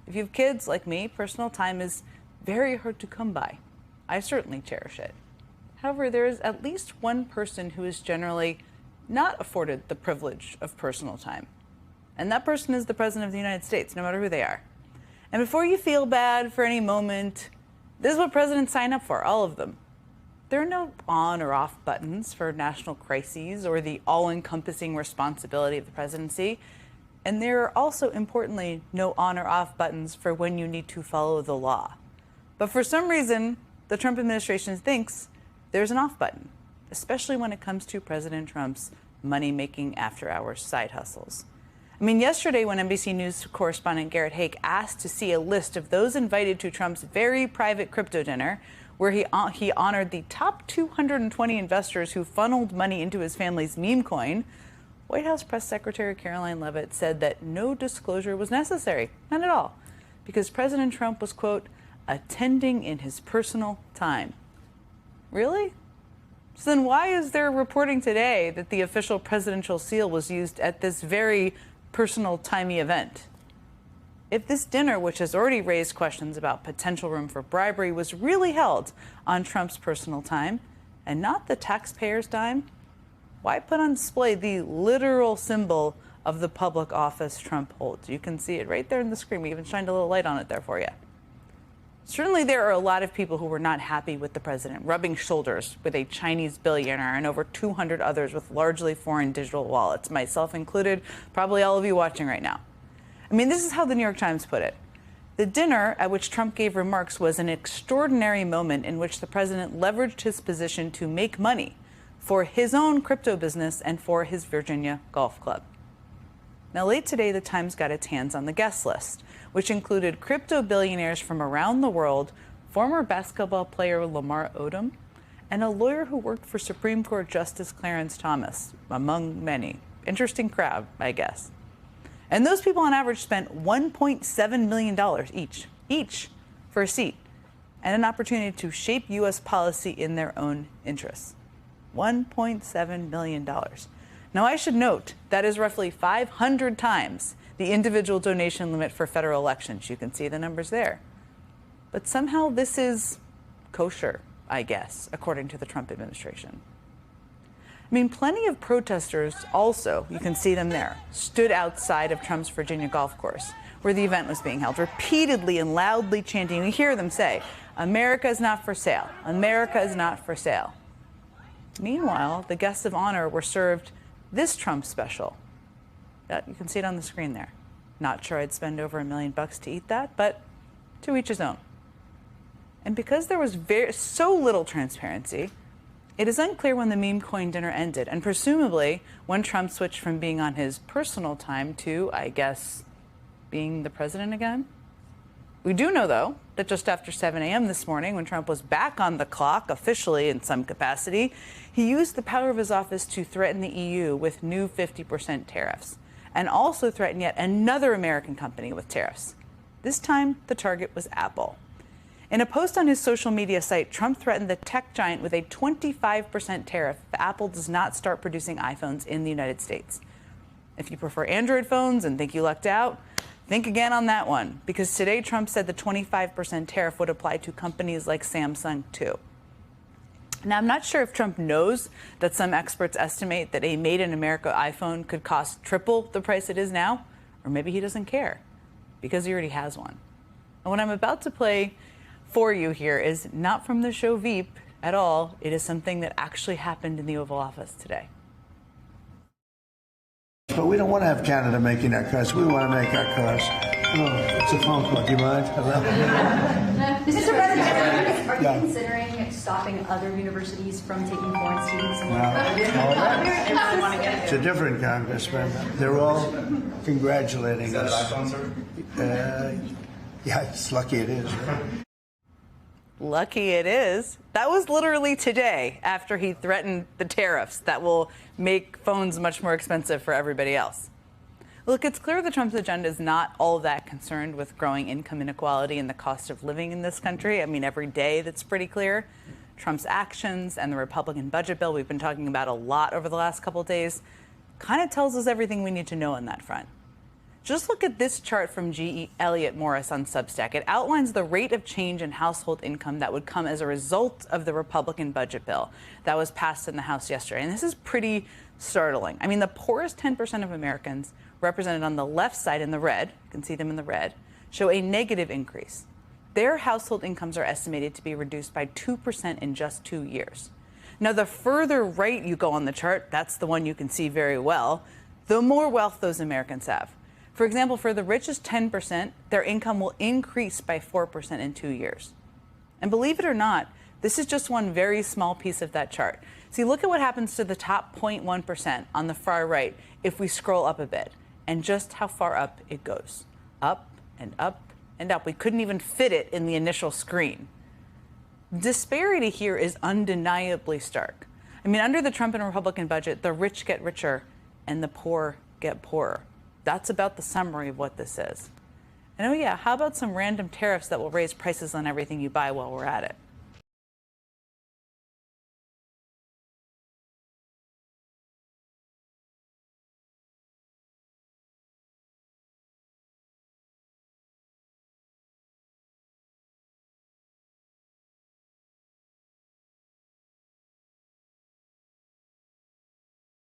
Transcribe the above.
If you have kids like me, personal time is very hard to come by. I certainly cherish it. However, there is at least one person who is generally not afforded the privilege of personal time. And that person is the President of the United States, no matter who they are. And before you feel bad for any moment, this is what presidents sign up for, all of them. There are no on or off buttons for national crises or the all-encompassing responsibility of the presidency. And there are also, importantly, no on or off buttons for when you need to follow the law. But for some reason, the Trump administration thinks there's an off button, especially when it comes to President Trump's money-making after-hours side hustles. I mean, yesterday when NBC News correspondent Garrett Haake asked to see a list of those invited to Trump's very private crypto dinner, where he honored the top 220 investors who funneled money into his family's meme coin, White House Press Secretary Caroline Leavitt said that no disclosure was necessary, none at all, because President Trump was, quote, attending in his personal time. Really? So then why is there reporting today that the official presidential seal was used at this very personal, timey event? If this dinner, which has already raised questions about potential room for bribery, was really held on Trump's personal time and not the taxpayers' dime, why put on display the literal symbol of the public office Trump holds? You can see it right there in the screen. We even shined a little light on it there for you. Certainly there are a lot of people who were not happy with the president, rubbing shoulders with a Chinese billionaire and over 200 others with largely foreign digital wallets, myself included, probably all of you watching right now. I mean, this is how the New York Times put it. The dinner at which Trump gave remarks was an extraordinary moment in which the president leveraged his position to make money for his own crypto business and for his Virginia golf club. Now, late today, the Times got its hands on the guest list, which included crypto billionaires from around the world, former basketball player Lamar Odom, and a lawyer who worked for Supreme Court Justice Clarence Thomas, among many. Interesting crowd, I guess. And those people on average spent $1.7 million each for a seat and an opportunity to shape U.S. policy in their own interests. $1.7 million. Now, I should note that is roughly 500 times the individual donation limit for federal elections. You can see the numbers there. But somehow this is kosher, I guess, according to the Trump administration. I mean, plenty of protesters also, you can see them there, stood outside of Trump's Virginia golf course where the event was being held, repeatedly and loudly chanting. You hear them say, "America is not for sale. America is not for sale." Meanwhile, the guests of honor were served this Trump special. You can see it on the screen there. Not sure I'd spend over $1 million to eat that, but to each his own. And because there was so little transparency, it is unclear when the meme coin dinner ended, and presumably when Trump switched from being on his personal time to, I guess, being the president again. We do know, though, that just after 7 a.m. this morning, when Trump was back on the clock, officially in some capacity, he used the power of his office to threaten the EU with new 50% tariffs, and also threaten yet another American company with tariffs. This time, the target was Apple. In a post on his social media site, Trump threatened the tech giant with a 25% tariff if Apple does not start producing iPhones in the United States. If you prefer Android phones and think you lucked out, think again on that one, because today Trump said the 25% tariff would apply to companies like Samsung, too. Now, I'm not sure if Trump knows that some experts estimate that a made-in-America iPhone could cost triple the price it is now, or maybe he doesn't care, because he already has one. And what I'm about to play for you here is not from the show Veep at all. It is something that actually happened in the Oval Office today. But we don't want to have Canada making our cars. We want to make our cars. Oh, it's a phone call. Do you mind? Hello? Mr. President, are you considering stopping other universities from taking foreign students? It's a different congressman. They're all congratulating us. Is that an iPhone, sir? Yeah, it's lucky it is. Right? Lucky it is. That was literally today after he threatened the tariffs that will make phones much more expensive for everybody else. Look, it's clear that Trump's agenda is not all that concerned with growing income inequality and the cost of living in this country. I mean, every day that's pretty clear. Trump's actions and the Republican budget bill we've been talking about a lot over the last couple of days kind of tells us everything we need to know on that front. Just look at this chart from G. Elliott Morris on Substack. It outlines the rate of change in household income that would come as a result of the Republican budget bill that was passed in the House yesterday. And this is pretty startling. I mean, the poorest 10% of Americans, represented on the left side in the red, you can see them in the red, show a negative increase. Their household incomes are estimated to be reduced by 2% in just 2 years. Now, the further right you go on the chart, that's the one you can see very well, the more wealth those Americans have. For example, for the richest 10%, their income will increase by 4% in 2 years. And believe it or not, this is just one very small piece of that chart. See, look at what happens to the top 0.1% on the far right if we scroll up a bit, and just how far up it goes. Up and up and up. We couldn't even fit it in the initial screen. Disparity here is undeniably stark. I mean, under the Trump and Republican budget, the rich get richer and the poor get poorer. That's about the summary of what this is. And oh yeah, how about some random tariffs that will raise prices on everything you buy while we're at it?